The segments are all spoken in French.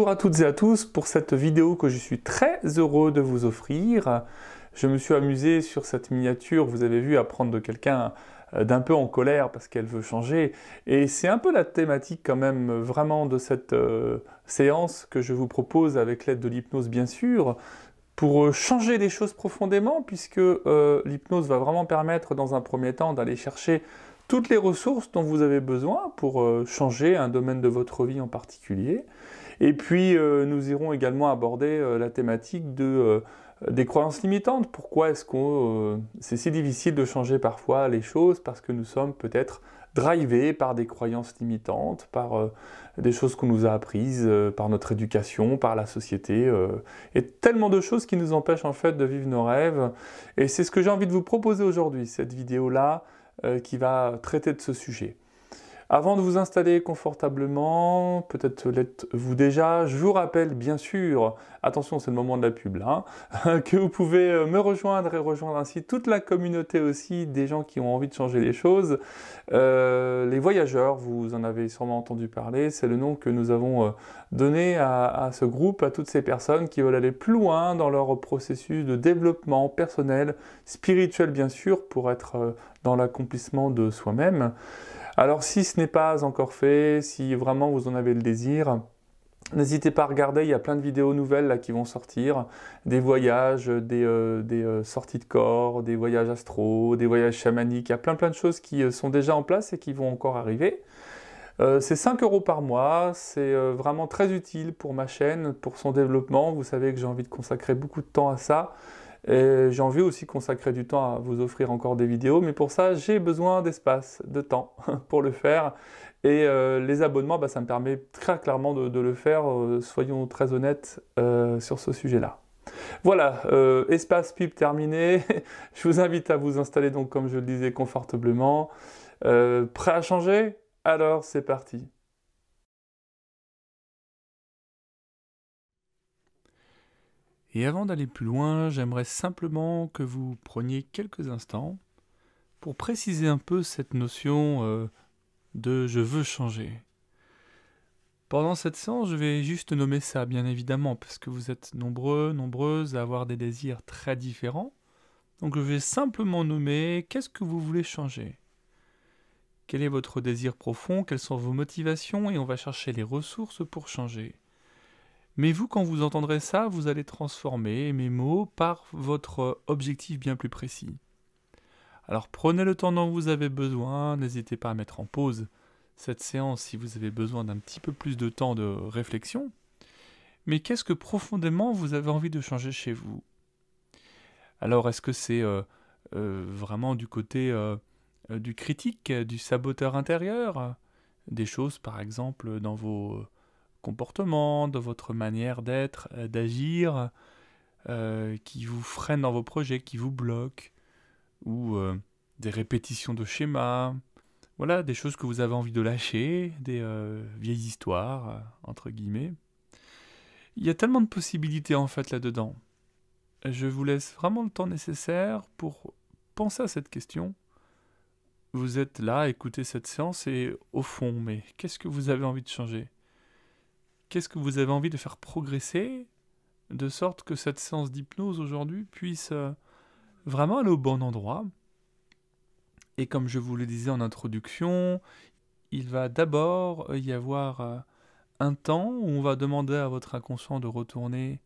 Bonjour à toutes et à tous pour cette vidéo que je suis très heureux de vous offrir. Je me suis amusé sur cette miniature, vous avez vu, à prendre de quelqu'un d'un peu en colère parce qu'elle veut changer. Et c'est un peu la thématique quand même vraiment de cette séance que je vous propose avec l'aide de l'hypnose bien sûr, pour changer les choses profondément puisque l'hypnose va vraiment permettre dans un premier temps d'aller chercher toutes les ressources dont vous avez besoin pour changer un domaine de votre vie en particulier. Et puis, nous irons également aborder la thématique des croyances limitantes. Pourquoi est-ce que c'est si difficile de changer parfois les choses? Parce que nous sommes peut-être drivés par des croyances limitantes, par des choses qu'on nous a apprises, par notre éducation, par la société, et tellement de choses qui nous empêchent en fait de vivre nos rêves. Et c'est ce que j'ai envie de vous proposer aujourd'hui, cette vidéo-là, qui va traiter de ce sujet. Avant de vous installer confortablement, peut-être l'êtes-vous déjà, je vous rappelle bien sûr, attention c'est le moment de la pub là, que vous pouvez me rejoindre et rejoindre ainsi toute la communauté aussi, des gens qui ont envie de changer les choses. Les voyageurs, vous en avez sûrement entendu parler, c'est le nom que nous avons donné à ce groupe, à toutes ces personnes qui veulent aller plus loin dans leur processus de développement personnel, spirituel bien sûr, pour être dans l'accomplissement de soi-même. Alors si ce n'est pas encore fait, si vraiment vous en avez le désir, n'hésitez pas à regarder, il y a plein de vidéos nouvelles là, qui vont sortir, des voyages, des sorties de corps, des voyages astro, des voyages chamaniques, il y a plein de choses qui sont déjà en place et qui vont encore arriver. C'est 5 € par mois, c'est vraiment très utile pour ma chaîne, pour son développement, vous savez que j'ai envie de consacrer beaucoup de temps à ça. Et j'ai envie aussi de consacrer du temps à vous offrir encore des vidéos, mais pour ça, j'ai besoin d'espace, de temps pour le faire. Et les abonnements, ça me permet très clairement de le faire, soyons très honnêtes sur ce sujet-là. Voilà, espace pub terminé. Je vous invite à vous installer donc, comme je le disais, confortablement. Prêt à changer? Alors, c'est parti. Et avant d'aller plus loin, j'aimerais simplement que vous preniez quelques instants pour préciser un peu cette notion de « je veux changer ». Pendant cette séance, je vais juste nommer ça, bien évidemment, parce que vous êtes nombreux, nombreuses à avoir des désirs très différents. Donc je vais simplement nommer qu'est-ce que vous voulez changer. Quel est votre désir profond, quelles sont vos motivations, et on va chercher les ressources pour changer. Mais vous, quand vous entendrez ça, vous allez transformer mes mots par votre objectif bien plus précis. Alors prenez le temps dont vous avez besoin, n'hésitez pas à mettre en pause cette séance si vous avez besoin d'un petit peu plus de temps de réflexion. Mais qu'est-ce que profondément vous avez envie de changer chez vous? Alors est-ce que c'est vraiment du côté du critique, du saboteur intérieur? Des choses par exemple dans vos comportement, de votre manière d'être, d'agir, qui vous freine dans vos projets, qui vous bloquent, ou des répétitions de schémas, voilà, des choses que vous avez envie de lâcher, des vieilles histoires, entre guillemets. Il y a tellement de possibilités en fait là-dedans. Je vous laisse vraiment le temps nécessaire pour penser à cette question. Vous êtes là à écouter cette séance et au fond, mais qu'est-ce que vous avez envie de changer ? Qu'est-ce que vous avez envie de faire progresser, de sorte que cette séance d'hypnose aujourd'hui puisse vraiment aller au bon endroit. Et comme je vous le disais en introduction, il va d'abord y avoir un temps où on va demander à votre inconscient de retourner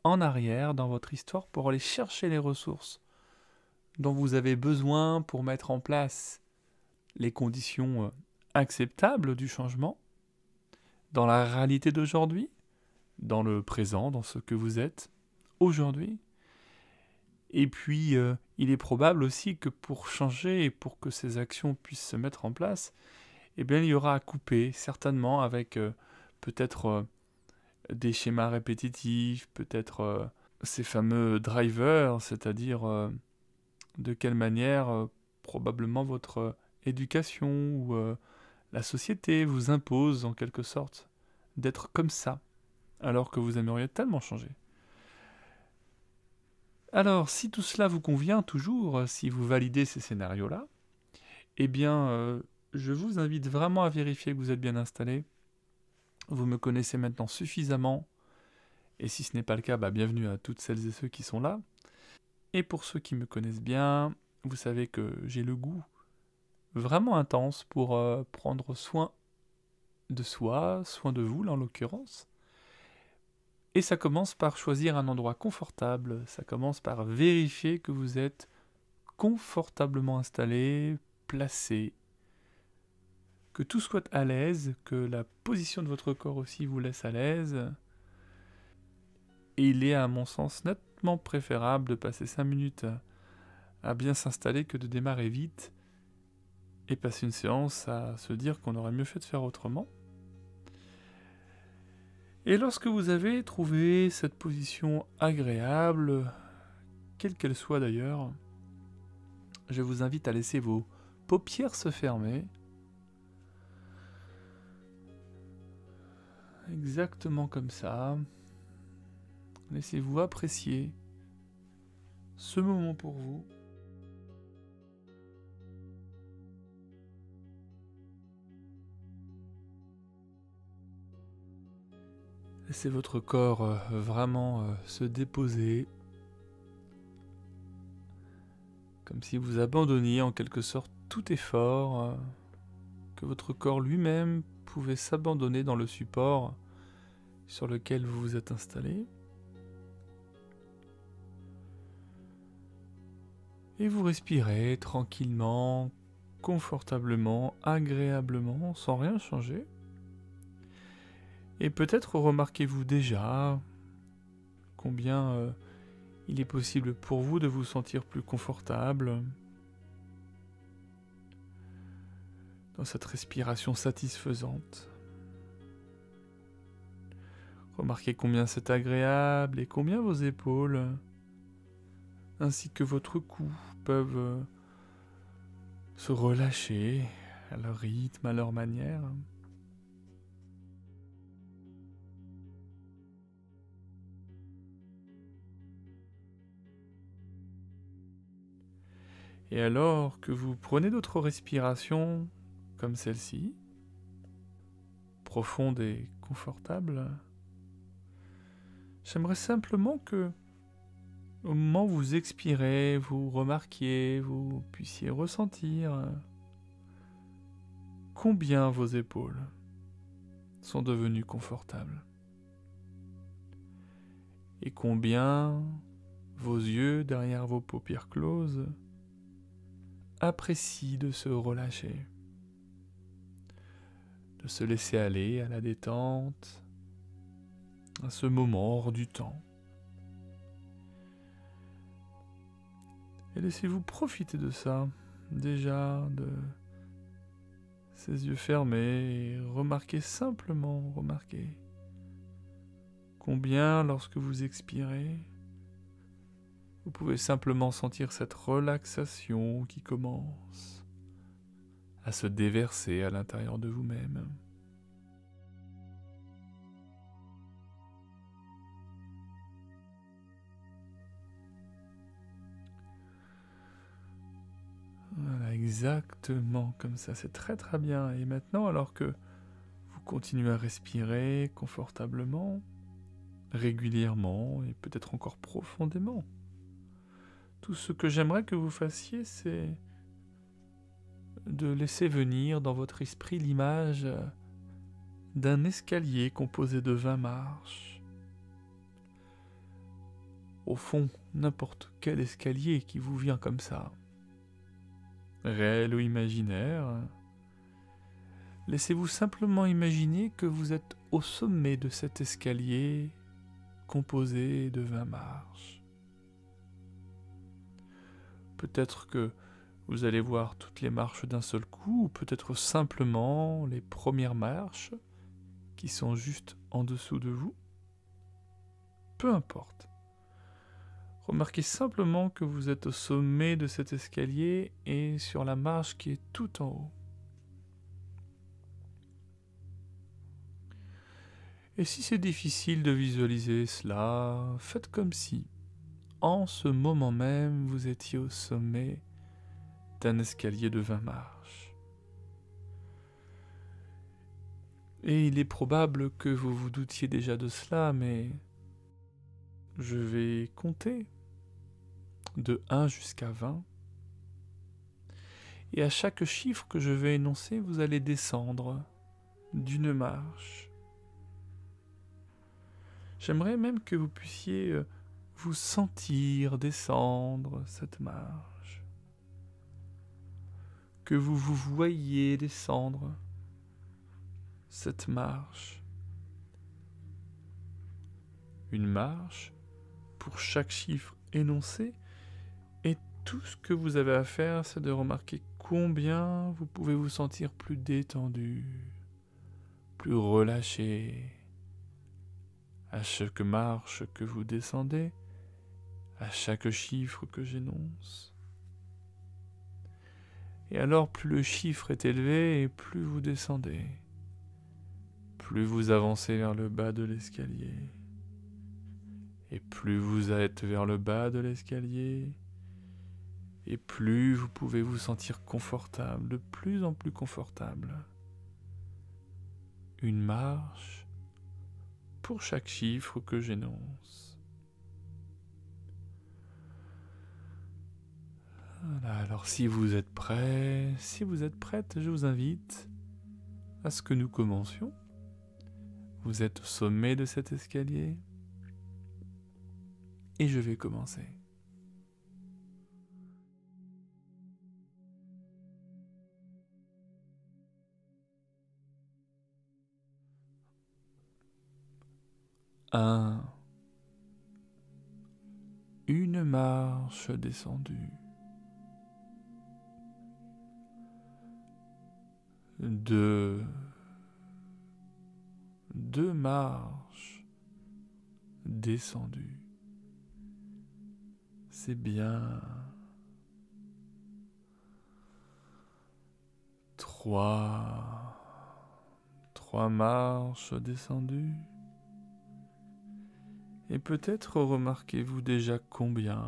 en arrière dans votre histoire pour aller chercher les ressources dont vous avez besoin pour mettre en place les conditions acceptables du changement, dans la réalité d'aujourd'hui, dans le présent, dans ce que vous êtes aujourd'hui. Et puis, il est probable aussi que pour changer et pour que ces actions puissent se mettre en place, eh bien, il y aura à couper, certainement, avec peut-être des schémas répétitifs, peut-être ces fameux drivers, c'est-à-dire de quelle manière probablement votre éducation ou la société vous impose en quelque sorte d'être comme ça, alors que vous aimeriez tellement changer. Alors, si tout cela vous convient toujours, si vous validez ces scénarios-là, eh bien, je vous invite vraiment à vérifier que vous êtes bien installé Vous me connaissez maintenant suffisamment, et si ce n'est pas le cas, bienvenue à toutes celles et ceux qui sont là. Et pour ceux qui me connaissent bien, vous savez que j'ai le goût vraiment intense pour prendre soin de soi, soin de vous là en l'occurrence. Et ça commence par choisir un endroit confortable, ça commence par vérifier que vous êtes confortablement installé, placé, que tout soit à l'aise, que la position de votre corps aussi vous laisse à l'aise. Et il est à mon sens nettement préférable de passer 5 minutes à bien s'installer que de démarrer vite et passer une séance à se dire qu'on aurait mieux fait de faire autrement. Et lorsque vous avez trouvé cette position agréable, quelle qu'elle soit d'ailleurs, je vous invite à laisser vos paupières se fermer. Exactement comme ça. Laissez-vous apprécier ce moment pour vous. Laissez votre corps vraiment se déposer, comme si vous abandonniez en quelque sorte tout effort, que votre corps lui-même pouvait s'abandonner dans le support sur lequel vous vous êtes installé. Et vous respirez tranquillement, confortablement, agréablement, sans rien changer. Et peut-être remarquez-vous déjà combien il est possible pour vous de vous sentir plus confortable dans cette respiration satisfaisante. Remarquez combien c'est agréable et combien vos épaules ainsi que votre cou peuvent se relâcher à leur rythme, à leur manière. Et alors que vous prenez d'autres respirations, comme celle-ci, profonde et confortable, j'aimerais simplement que, au moment où vous expirez, vous remarquiez, vous puissiez ressentir combien vos épaules sont devenues confortables. Et combien vos yeux derrière vos paupières closes apprécient de se relâcher, de se laisser aller à la détente, à ce moment hors du temps. Et laissez-vous profiter de ça, déjà, de ces yeux fermés, et remarquez combien, lorsque vous expirez, vous pouvez simplement sentir cette relaxation qui commence à se déverser à l'intérieur de vous-même. Voilà, exactement comme ça, c'est très très bien. Et maintenant, alors que vous continuez à respirer confortablement, régulièrement et peut-être encore profondément, tout ce que j'aimerais que vous fassiez, c'est de laisser venir dans votre esprit l'image d'un escalier composé de 20 marches. Au fond, n'importe quel escalier qui vous vient comme ça, réel ou imaginaire, laissez-vous simplement imaginer que vous êtes au sommet de cet escalier composé de 20 marches. Peut-être que vous allez voir toutes les marches d'un seul coup, ou peut-être simplement les premières marches qui sont juste en dessous de vous. Peu importe. Remarquez simplement que vous êtes au sommet de cet escalier et sur la marche qui est tout en haut. Et si c'est difficile de visualiser cela, faites comme si, en ce moment même, vous étiez au sommet d'un escalier de 20 marches. Et il est probable que vous vous doutiez déjà de cela, mais je vais compter de 1 jusqu'à 20. Et à chaque chiffre que je vais énoncer, vous allez descendre d'une marche. J'aimerais même que vous puissiez vous sentir descendre cette marche, que vous vous voyiez descendre cette marche. Une marche pour chaque chiffre énoncé, et tout ce que vous avez à faire, c'est de remarquer combien vous pouvez vous sentir plus détendu, plus relâché, à chaque marche que vous descendez, à chaque chiffre que j'énonce. Et alors, plus le chiffre est élevé et plus vous descendez, plus vous avancez vers le bas de l'escalier. Et plus vous êtes vers le bas de l'escalier, et plus vous pouvez vous sentir confortable, de plus en plus confortable. Une marche pour chaque chiffre que j'énonce. Voilà, alors si vous êtes prêt, si vous êtes prête, je vous invite à ce que nous commencions. Vous êtes au sommet de cet escalier et je vais commencer. Un, une marche descendue. 2, 2 marches descendues. C'est bien. 3, 3 marches descendues. Et peut-être remarquez-vous déjà combien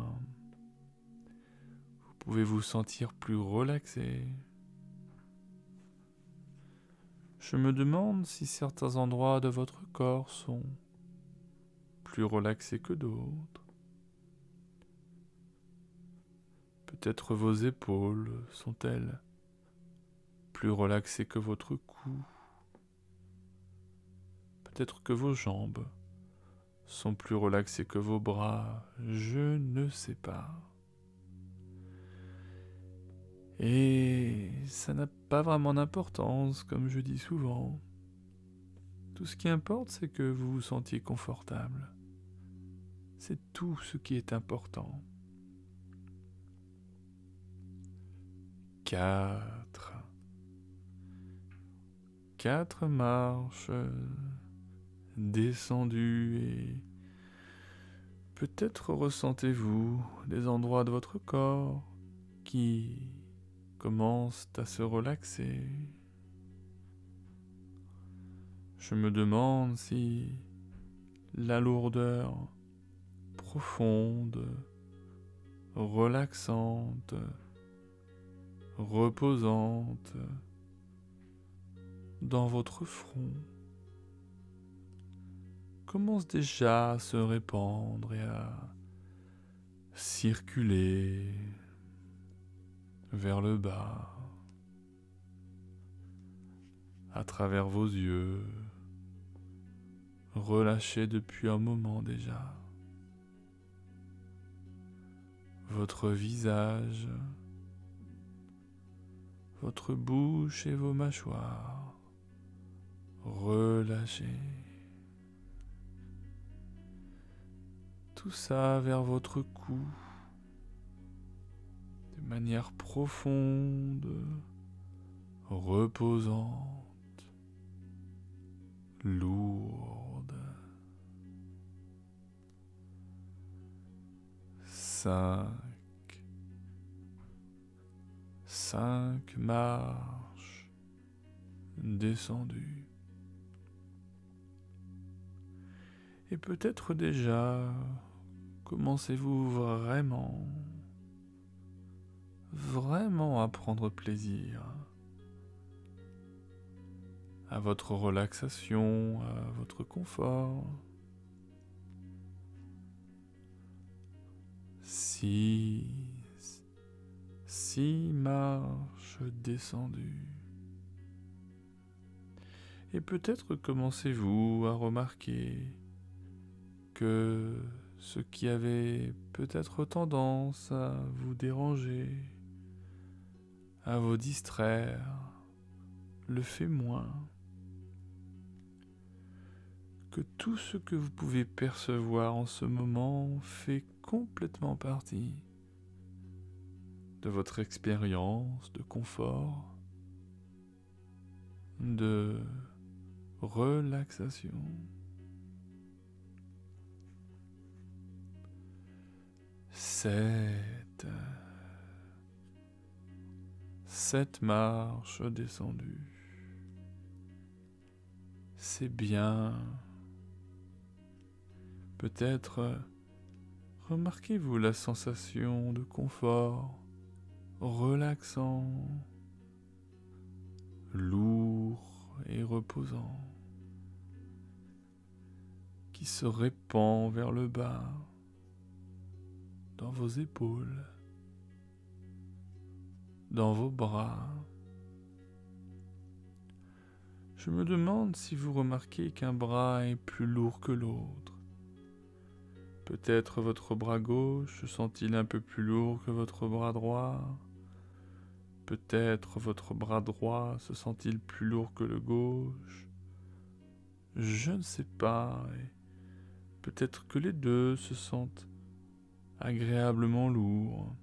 vous pouvez vous sentir plus relaxé. Je me demande si certains endroits de votre corps sont plus relaxés que d'autres. Peut-être vos épaules sont-elles plus relaxées que votre cou. Peut-être que vos jambes sont plus relaxées que vos bras. Je ne sais pas. Et ça n'a pas vraiment d'importance, comme je dis souvent. Tout ce qui importe, c'est que vous vous sentiez confortable. C'est tout ce qui est important. 4. 4 marches descendues et peut-être ressentez-vous des endroits de votre corps qui commencent à se relaxer. Je me demande si la lourdeur profonde, relaxante, reposante dans votre front commence déjà à se répandre et à circuler vers le bas, à travers vos yeux, relâchés depuis un moment déjà. Votre visage, votre bouche et vos mâchoires relâchés. Tout ça vers votre cou, de manière profonde, reposante, lourde. 5 marches descendues. Et peut-être déjà commencez-vous vraiment à prendre plaisir à votre relaxation, à votre confort. 6 marches descendues. Et peut-être commencez-vous à remarquer que ce qui avait peut-être tendance à vous déranger, à vous distraire, le fait moins. Que tout ce que vous pouvez percevoir en ce moment fait complètement partie de votre expérience de confort, de relaxation. 7 marches descendues. C'est bien. Peut-être remarquez-vous la sensation de confort relaxant, lourd et reposant, qui se répand vers le bas, dans vos épaules, dans vos bras. Je me demande si vous remarquez qu'un bras est plus lourd que l'autre. Peut-être votre bras gauche se sent-il un peu plus lourd que votre bras droit. Peut-être votre bras droit se sent-il plus lourd que le gauche. Je ne sais pas. Et peut-être que les deux se sentent agréablement lourds.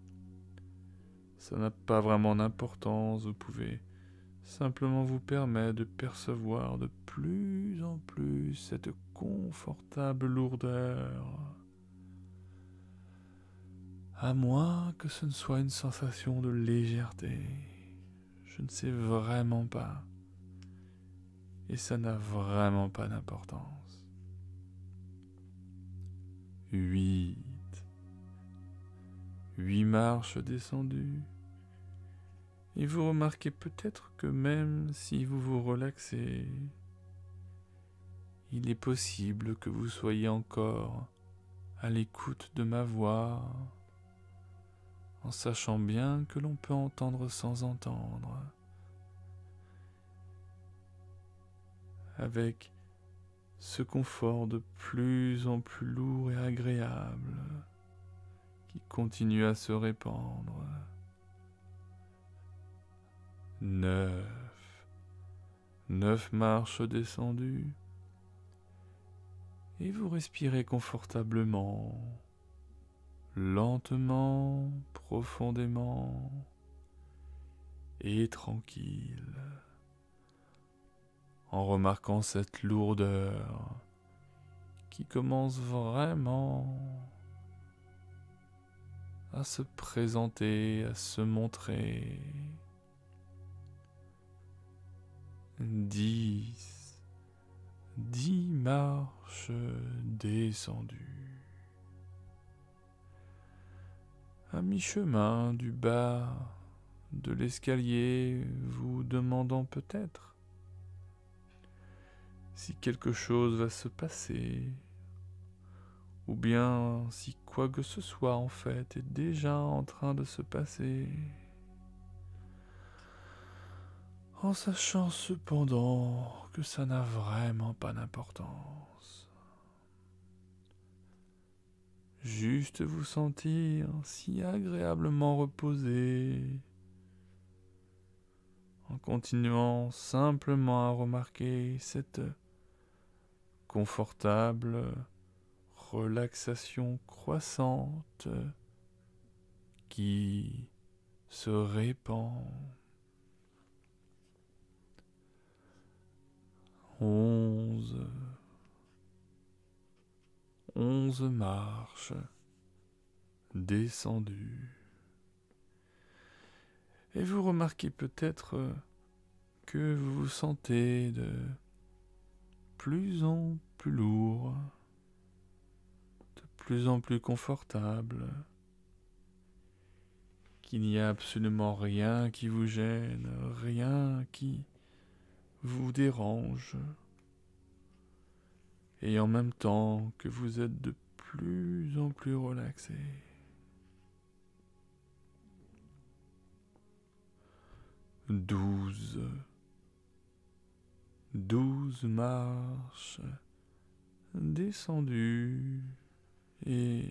Ça n'a pas vraiment d'importance. Vous pouvez simplement vous permettre de percevoir de plus en plus cette confortable lourdeur. À moins que ce ne soit une sensation de légèreté. Je ne sais vraiment pas. Et ça n'a vraiment pas d'importance. 8 marches descendues. Et vous remarquez peut-être que même si vous vous relaxez, il est possible que vous soyez encore à l'écoute de ma voix, en sachant bien que l'on peut entendre sans entendre, avec ce confort de plus en plus lourd et agréable qui continue à se répandre. 9 marches descendues, et vous respirez confortablement, lentement, profondément et tranquille, en remarquant cette lourdeur qui commence vraiment à se présenter, à se montrer. 10 marches descendues. À mi-chemin du bas de l'escalier, vous demandant peut-être si quelque chose va se passer, ou bien si quoi que ce soit en fait est déjà en train de se passer. En sachant cependant que ça n'a vraiment pas d'importance. Juste vous sentir si agréablement reposé, en continuant simplement à remarquer cette confortable relaxation croissante qui se répand. 11 marches descendues. Et vous remarquez peut-être que vous vous sentez de plus en plus lourd, de plus en plus confortable, qu'il n'y a absolument rien qui vous gêne, rien qui vous dérange, et en même temps que vous êtes de plus en plus relaxé. 12 marches descendues, et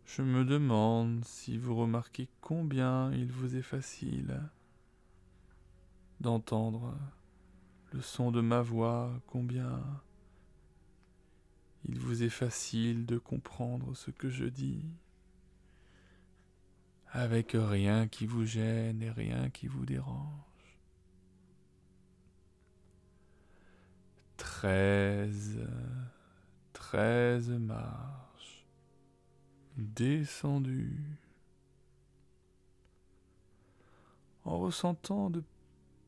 je me demande si vous remarquez combien il vous est facile d'entendre le son de ma voix, combien il vous est facile de comprendre ce que je dis, avec rien qui vous gêne et rien qui vous dérange. 13 marches descendues, en ressentant de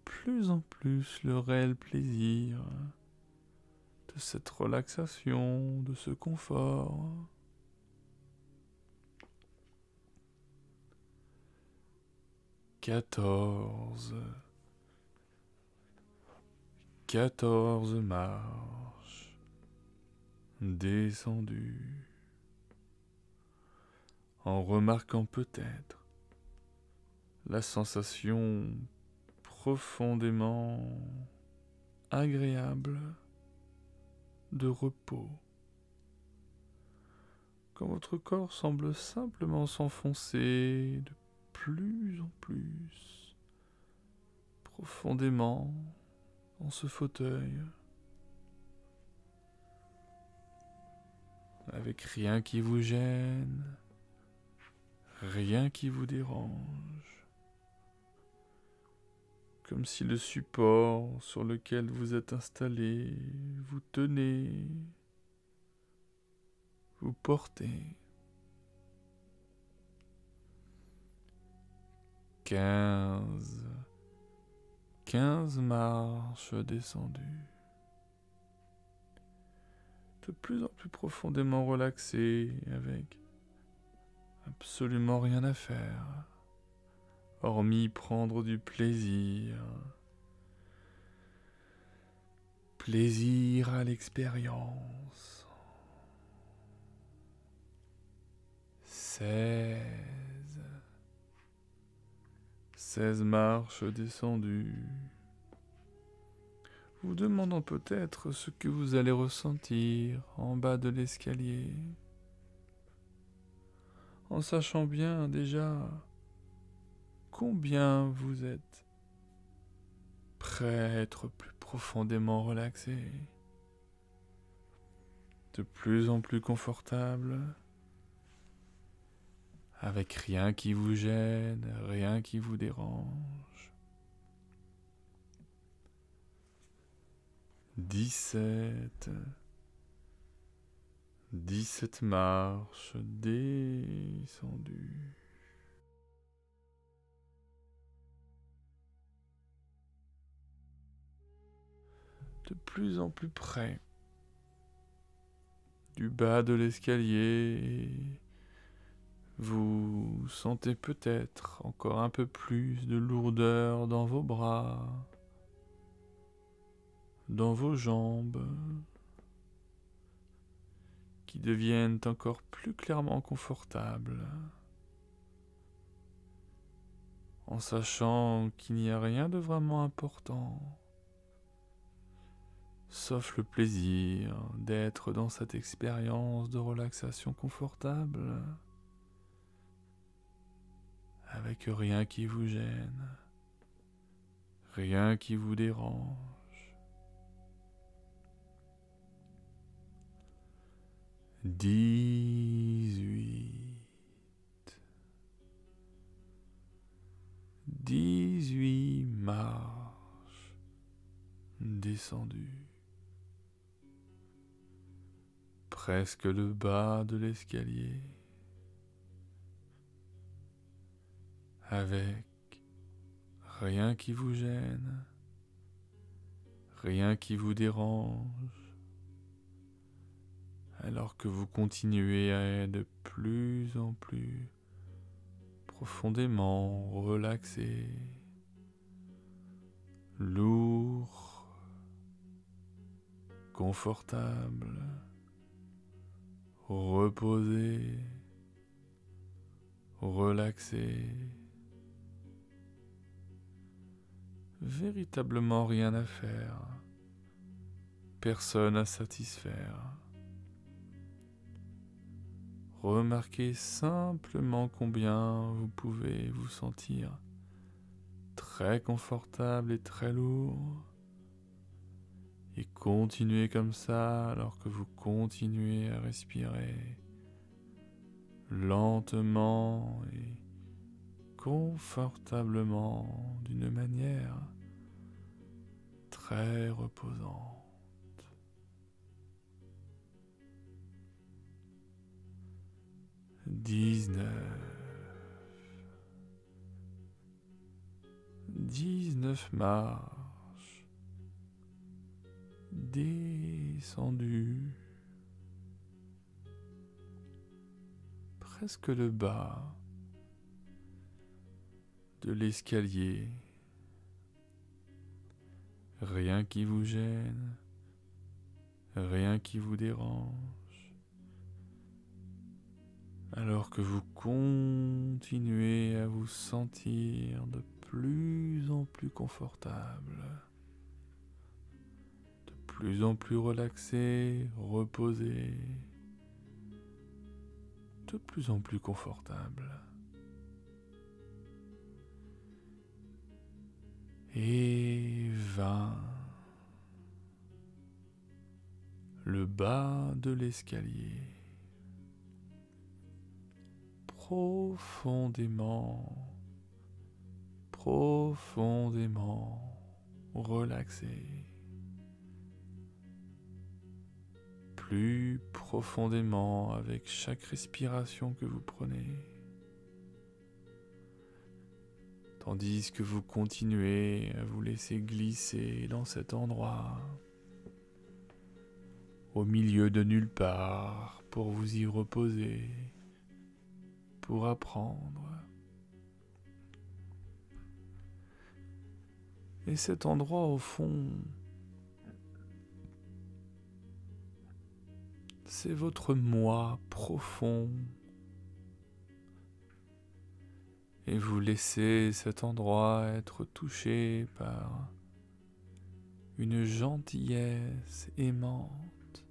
plus en plus le réel plaisir de cette relaxation, de ce confort. 14 marches descendues, en remarquant peut-être la sensation profondément agréable de repos, quand votre corps semble simplement s'enfoncer de plus en plus profondément dans ce fauteuil, avec rien qui vous gêne, rien qui vous dérange, comme si le support sur lequel vous êtes installé vous tenait, vous portait. 15 marches descendues, de plus en plus profondément relaxé, avec absolument rien à faire, hormis prendre du plaisir à l'expérience. 16 marches descendues, vous demandant peut-être ce que vous allez ressentir en bas de l'escalier, en sachant bien déjà combien vous êtes prêt à être plus profondément relaxé, de plus en plus confortable, avec rien qui vous gêne, rien qui vous dérange. 17 marches descendues. De plus en plus près du bas de l'escalier, vous sentez peut-être encore un peu plus de lourdeur dans vos bras, dans vos jambes, qui deviennent encore plus clairement confortables, en sachant qu'il n'y a rien de vraiment important, sauf le plaisir d'être dans cette expérience de relaxation confortable, avec rien qui vous gêne, rien qui vous dérange. 18 marches descendues, presque le bas de l'escalier, avec rien qui vous gêne, rien qui vous dérange, alors que vous continuez à être de plus en plus profondément relaxé, lourd, confortable, reposé, relaxé, véritablement rien à faire, personne à satisfaire. Remarquez simplement combien vous pouvez vous sentir très confortable et très lourd. Et continuez comme ça alors que vous continuez à respirer lentement et confortablement d'une manière très reposante. 19 marches, descendu, presque le bas de l'escalier, rien qui vous gêne, rien qui vous dérange. Alors que vous continuez à vous sentir de plus en plus confortable, de plus en plus relaxé, reposé, de plus en plus confortable. Et 20, le bas de l'escalier. Profondément relaxé, plus profondément avec chaque respiration que vous prenez, tandis que vous continuez à vous laisser glisser dans cet endroit, au milieu de nulle part, pour vous y reposer, pour apprendre. Et cet endroit, au fond, c'est votre moi profond. Et vous laissez cet endroit être touché par une gentillesse aimante,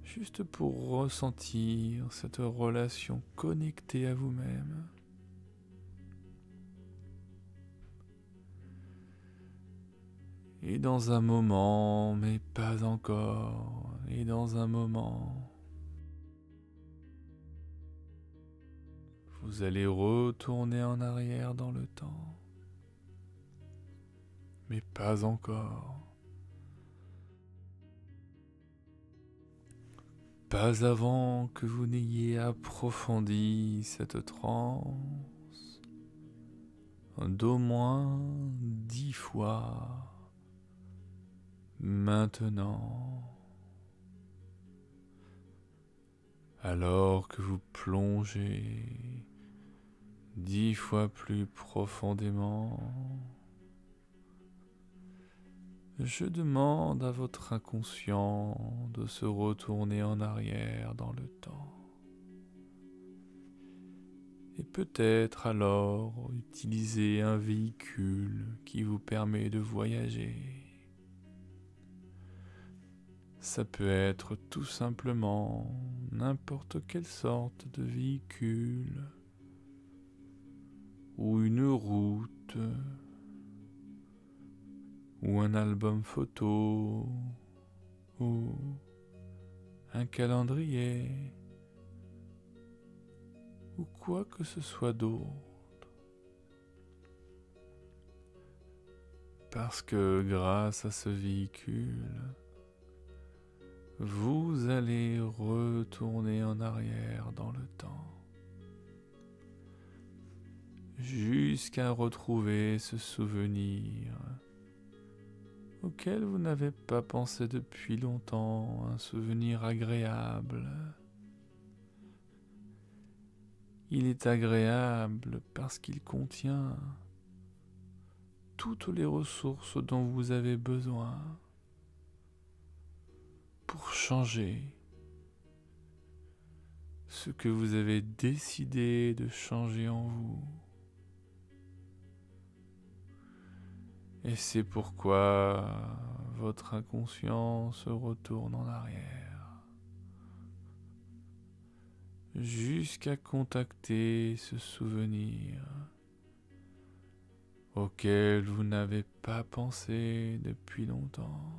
juste pour ressentir cette relation connectée à vous-même. Et dans un moment, mais pas encore, et dans un moment, vous allez retourner en arrière dans le temps, mais pas encore. Pas avant que vous n'ayez approfondi cette transe d'au moins 10 fois. Maintenant, alors que vous plongez 10 fois plus profondément, je demande à votre inconscient de se retourner en arrière dans le temps. Et peut-être alors utiliser un véhicule qui vous permet de voyager. Ça peut être tout simplement n'importe quelle sorte de véhicule ou une route ou un album photo ou un calendrier ou quoi que ce soit d'autre. Parce que grâce à ce véhicule, vous allez retourner en arrière dans le temps, jusqu'à retrouver ce souvenir auquel vous n'avez pas pensé depuis longtemps, un souvenir agréable. Il est agréable parce qu'il contient toutes les ressources dont vous avez besoin pour changer ce que vous avez décidé de changer en vous. Et c'est pourquoi votre inconscient se retourne en arrière, jusqu'à contacter ce souvenir auquel vous n'avez pas pensé depuis longtemps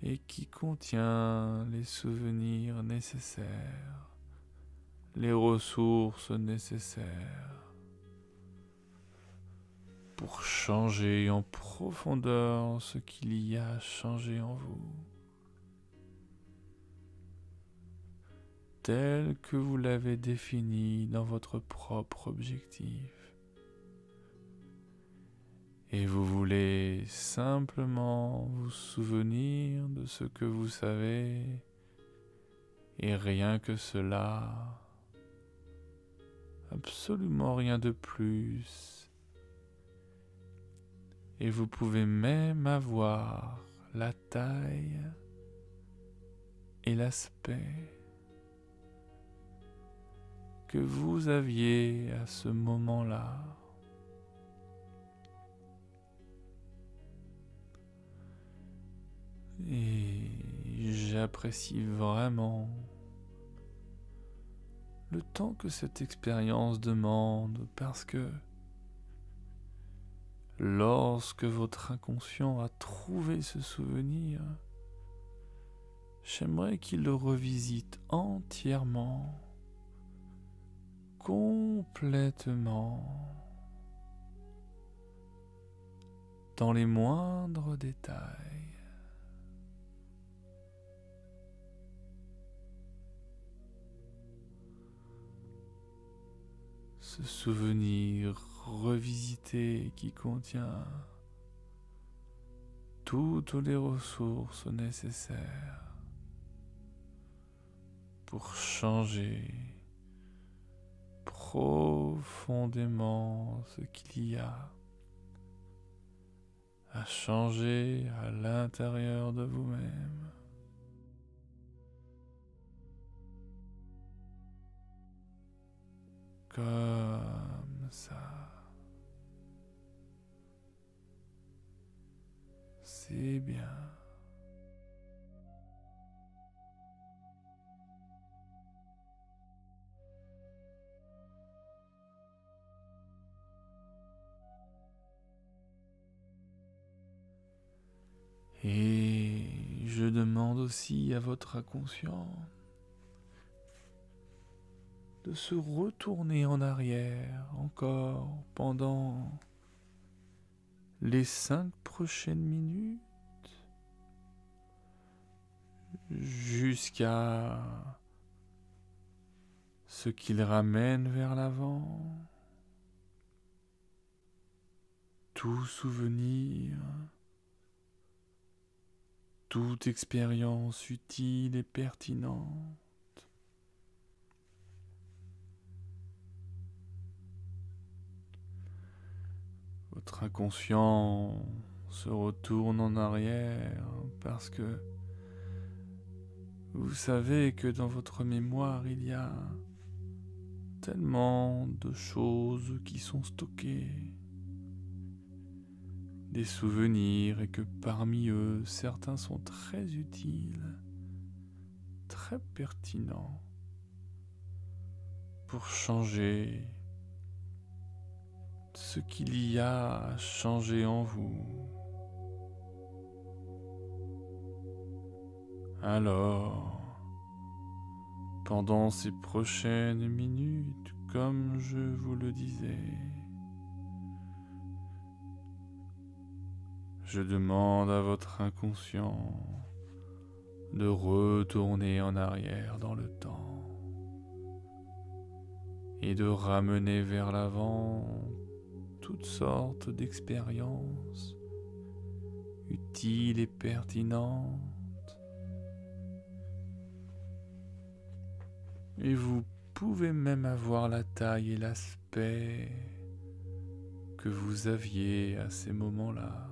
et qui contient les souvenirs nécessaires, les ressources nécessaires pour changer en profondeur ce qu'il y a à changer en vous, tel que vous l'avez défini dans votre propre objectif. Et vous voulez simplement vous souvenir de ce que vous savez, et rien que cela, absolument rien de plus. Et vous pouvez même avoir la taille et l'aspect que vous aviez à ce moment-là. Et j'apprécie vraiment le temps que cette expérience demande, parce que lorsque votre inconscient a trouvé ce souvenir, j'aimerais qu'il le revisite entièrement, complètement, dans les moindres détails. Ce souvenir revisité qui contient toutes les ressources nécessaires pour changer profondément ce qu'il y a à changer à l'intérieur de vous-même. Comme ça. C'est bien. Et je demande aussi à votre inconscient de se retourner en arrière encore pendant les 5 prochaines minutes jusqu'à ce qu'il ramène vers l'avant tout souvenir, toute expérience utile et pertinente. Votre inconscient se retourne en arrière parce que vous savez que dans votre mémoire il y a tellement de choses qui sont stockées, des souvenirs, et que parmi eux certains sont très utiles, très pertinents pour changer ce qu'il y a à changer en vous. Alors, pendant ces prochaines minutes, comme je vous le disais, je demande à votre inconscient de retourner en arrière dans le temps et de ramener vers l'avant toutes sortes d'expériences utiles et pertinentes. Et vous pouvez même avoir la taille et l'aspect que vous aviez à ces moments-là.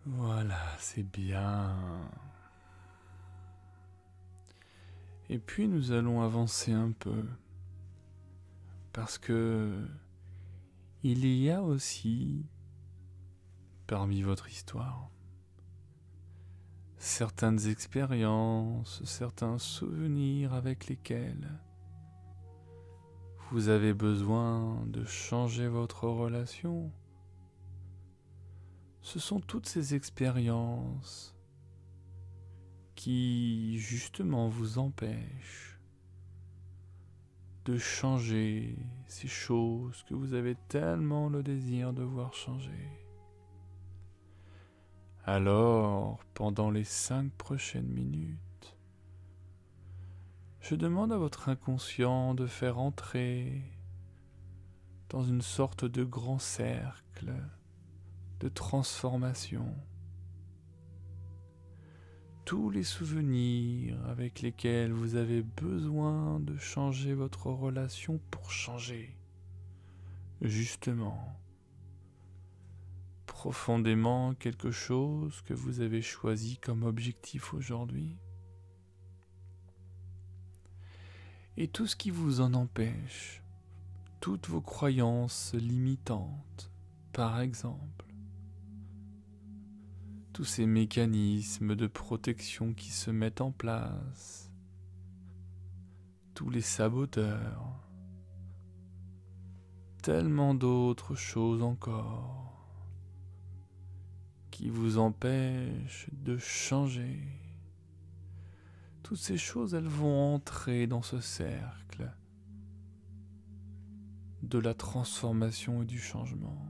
Voilà, c'est bien. Et puis nous allons avancer un peu, parce que il y a aussi, parmi votre histoire, certaines expériences, certains souvenirs avec lesquels vous avez besoin de changer votre relation. Ce sont toutes ces expériences qui, justement, vous empêchent de changer ces choses que vous avez tellement le désir de voir changer. Alors, pendant les 5 prochaines minutes, je demande à votre inconscient de faire entrer dans une sorte de grand cercle de transformation tous les souvenirs avec lesquels vous avez besoin de changer votre relation pour changer, justement, profondément quelque chose que vous avez choisi comme objectif aujourd'hui. Et tout ce qui vous en empêche, toutes vos croyances limitantes, par exemple, tous ces mécanismes de protection qui se mettent en place, tous les saboteurs, tellement d'autres choses encore qui vous empêchent de changer. Toutes ces choses, elles vont entrer dans ce cercle de la transformation et du changement.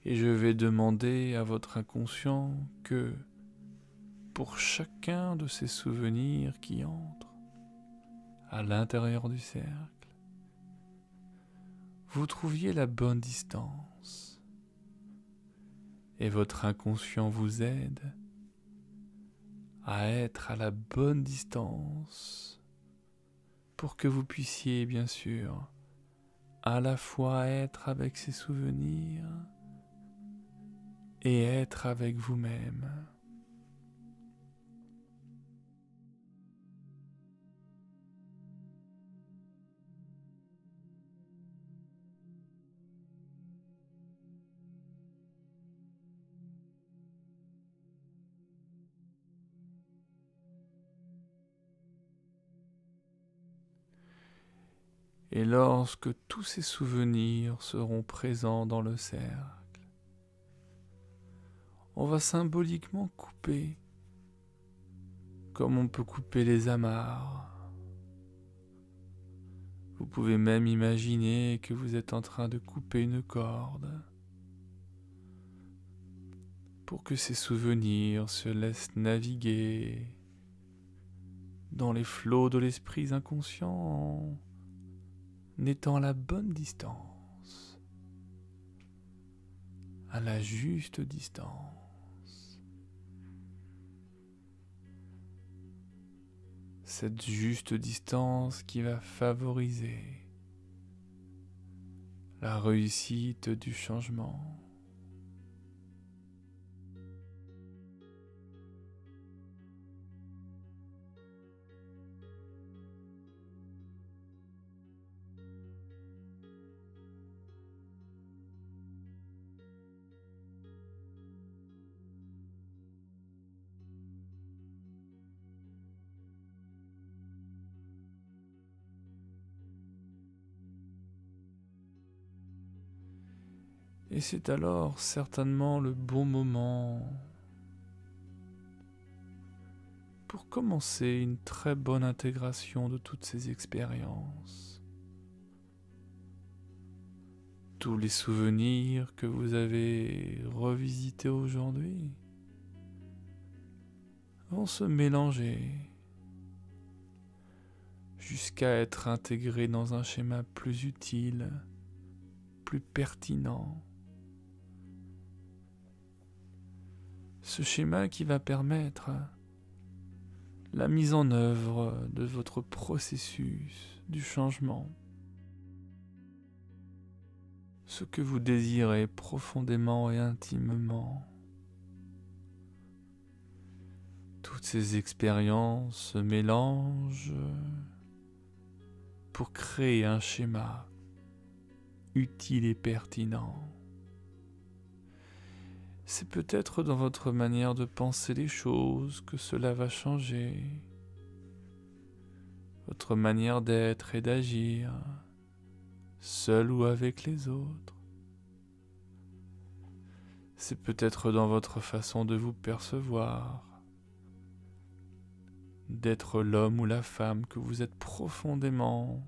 Et je vais demander à votre inconscient que, pour chacun de ces souvenirs qui entrent à l'intérieur du cercle, vous trouviez la bonne distance. Et votre inconscient vous aide à être à la bonne distance pour que vous puissiez, bien sûr, à la fois être avec ces souvenirs et être avec vous-même. Et lorsque tous ces souvenirs seront présents dans le cercle, on va symboliquement couper, comme on peut couper les amarres. Vous pouvez même imaginer que vous êtes en train de couper une corde pour que ces souvenirs se laissent naviguer dans les flots de l'esprit inconscient en étant à la bonne distance, à la juste distance. Cette juste distance qui va favoriser la réussite du changement. Et c'est alors certainement le bon moment pour commencer une très bonne intégration de toutes ces expériences. Tous les souvenirs que vous avez revisités aujourd'hui vont se mélanger jusqu'à être intégrés dans un schéma plus utile, plus pertinent. Ce schéma qui va permettre la mise en œuvre de votre processus du changement. Ce que vous désirez profondément et intimement. Toutes ces expériences se mélangent pour créer un schéma utile et pertinent. C'est peut-être dans votre manière de penser les choses que cela va changer. Votre manière d'être et d'agir, seul ou avec les autres. C'est peut-être dans votre façon de vous percevoir, d'être l'homme ou la femme que vous êtes profondément,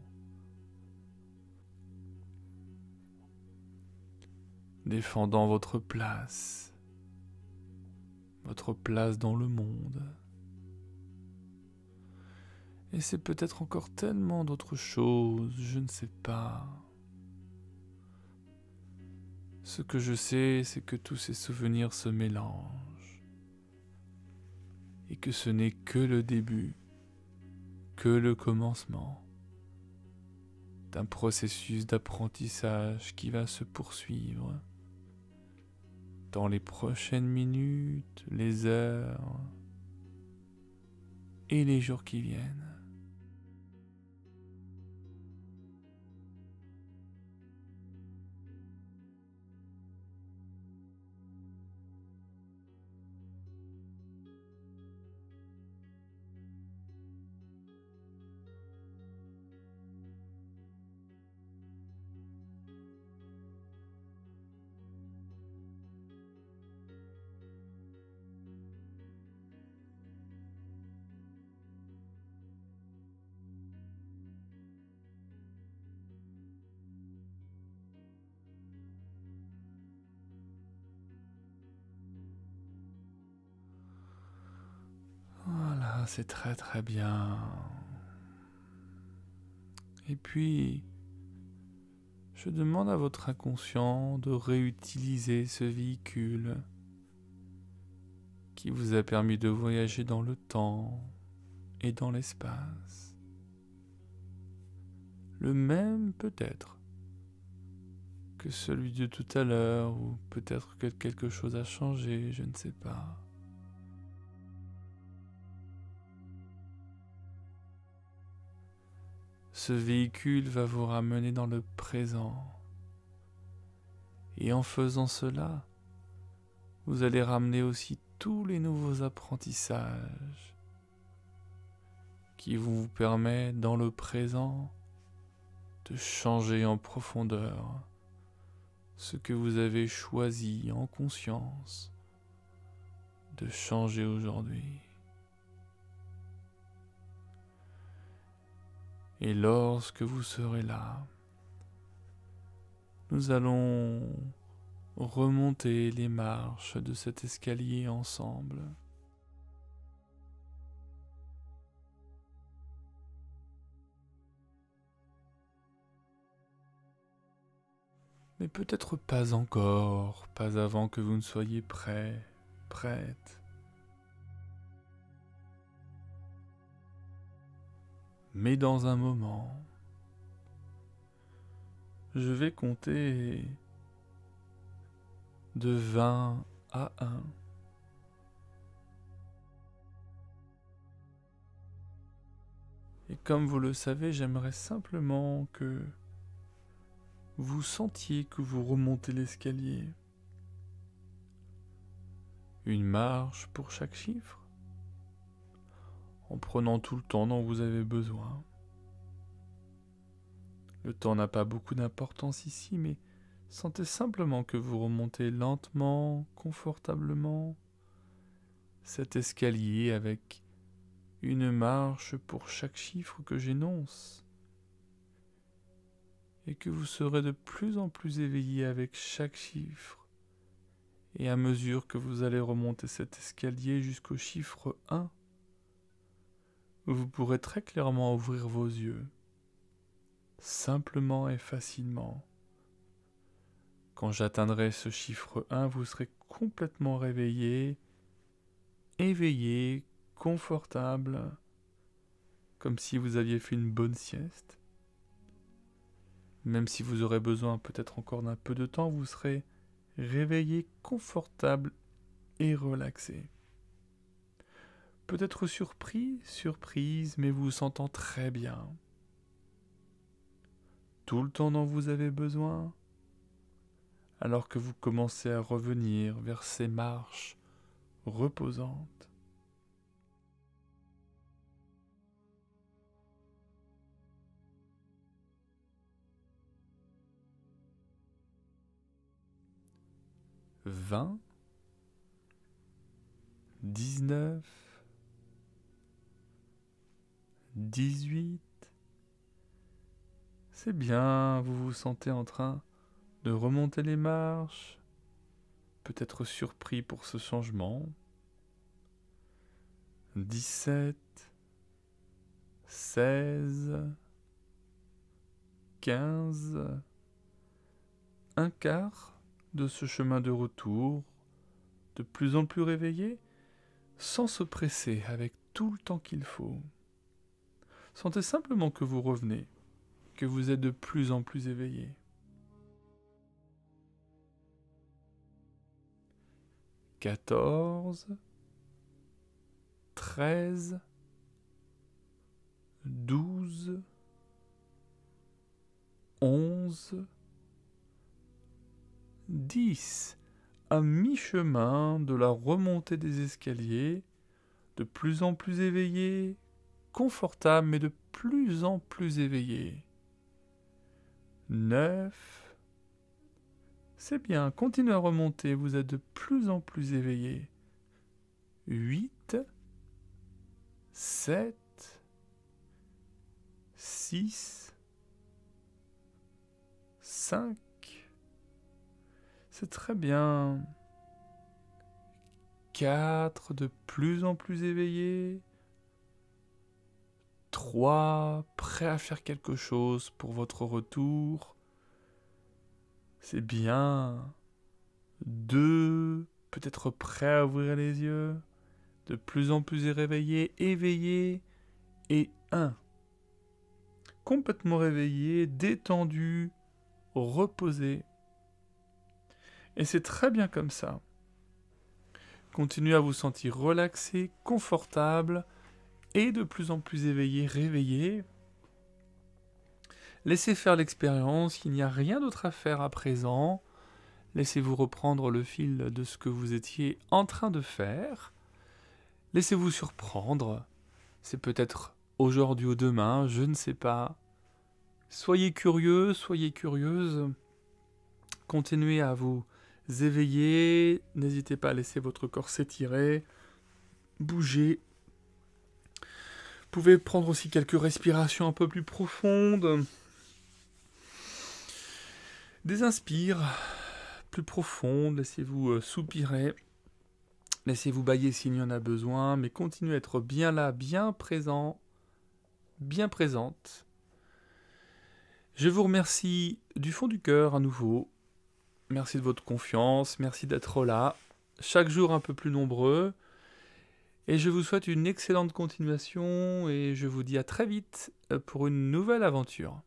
défendant votre place dans le monde. Et c'est peut-être encore tellement d'autres choses, je ne sais pas. Ce que je sais, c'est que tous ces souvenirs se mélangent. Et que ce n'est que le début, que le commencement d'un processus d'apprentissage qui va se poursuivre dans les prochaines minutes, les heures et les jours qui viennent. Voilà, c'est très très bien. Et puis, je demande à votre inconscient de réutiliser ce véhicule qui vous a permis de voyager dans le temps et dans l'espace. Le même peut-être que celui de tout à l'heure, ou peut-être que quelque chose a changé, je ne sais pas. Ce véhicule va vous ramener dans le présent. Et en faisant cela, vous allez ramener aussi tous les nouveaux apprentissages qui vont vous permettre dans le présent de changer en profondeur ce que vous avez choisi en conscience de changer aujourd'hui. Et lorsque vous serez là, nous allons remonter les marches de cet escalier ensemble. Mais peut-être pas encore, pas avant que vous ne soyez prêt, prête. Mais dans un moment, je vais compter de 20 à 1. Et comme vous le savez, j'aimerais simplement que vous sentiez que vous remontez l'escalier. Une marche pour chaque chiffre, en prenant tout le temps dont vous avez besoin. Le temps n'a pas beaucoup d'importance ici, mais sentez simplement que vous remontez lentement, confortablement, cet escalier avec une marche pour chaque chiffre que j'énonce, et que vous serez de plus en plus éveillé avec chaque chiffre, et à mesure que vous allez remonter cet escalier jusqu'au chiffre 1, vous pourrez très clairement ouvrir vos yeux, simplement et facilement. Quand j'atteindrai ce chiffre 1, vous serez complètement réveillé, éveillé, confortable, comme si vous aviez fait une bonne sieste. Même si vous aurez besoin peut-être encore d'un peu de temps, vous serez réveillé, confortable et relaxé. Peut-être surprise, mais vous vous sentant très bien. Tout le temps dont vous avez besoin, alors que vous commencez à revenir vers ces marches reposantes. « 20, 19, 18. C'est bien, vous vous sentez en train de remonter les marches, peut-être surpris pour ce changement. 17, 16, 15, un quart de ce chemin de retour, de plus en plus réveillé, sans se presser, avec tout le temps qu'il faut. Sentez simplement que vous revenez, que vous êtes de plus en plus éveillé. 14, 13, 12, 11, 10. À mi-chemin de la remontée des escaliers, de plus en plus éveillé, confortable, mais de plus en plus éveillé. 9. C'est bien, continuez à remonter, vous êtes de plus en plus éveillé. 8. 7. 6. 5. C'est très bien. 4, de plus en plus éveillé. 3, prêt à faire quelque chose pour votre retour. C'est bien. 2, peut-être prêt à ouvrir les yeux. De plus en plus réveillé, éveillé. Et 1, complètement réveillé, détendu, reposé. Et c'est très bien comme ça. Continuez à vous sentir relaxé, confortable et de plus en plus éveillé, réveillé. Laissez faire l'expérience, il n'y a rien d'autre à faire à présent. Laissez-vous reprendre le fil de ce que vous étiez en train de faire. Laissez-vous surprendre. C'est peut-être aujourd'hui ou demain, je ne sais pas. Soyez curieux, soyez curieuse. Continuez à vous éveiller. N'hésitez pas à laisser votre corps s'étirer, bouger. Vous pouvez prendre aussi quelques respirations un peu plus profondes. Des inspires plus profondes, laissez-vous soupirer. Laissez-vous bâiller s'il y en a besoin, mais continuez à être bien là, bien présent, bien présente. Je vous remercie du fond du cœur à nouveau. Merci de votre confiance, merci d'être là, chaque jour un peu plus nombreux. Et je vous souhaite une excellente continuation et je vous dis à très vite pour une nouvelle aventure.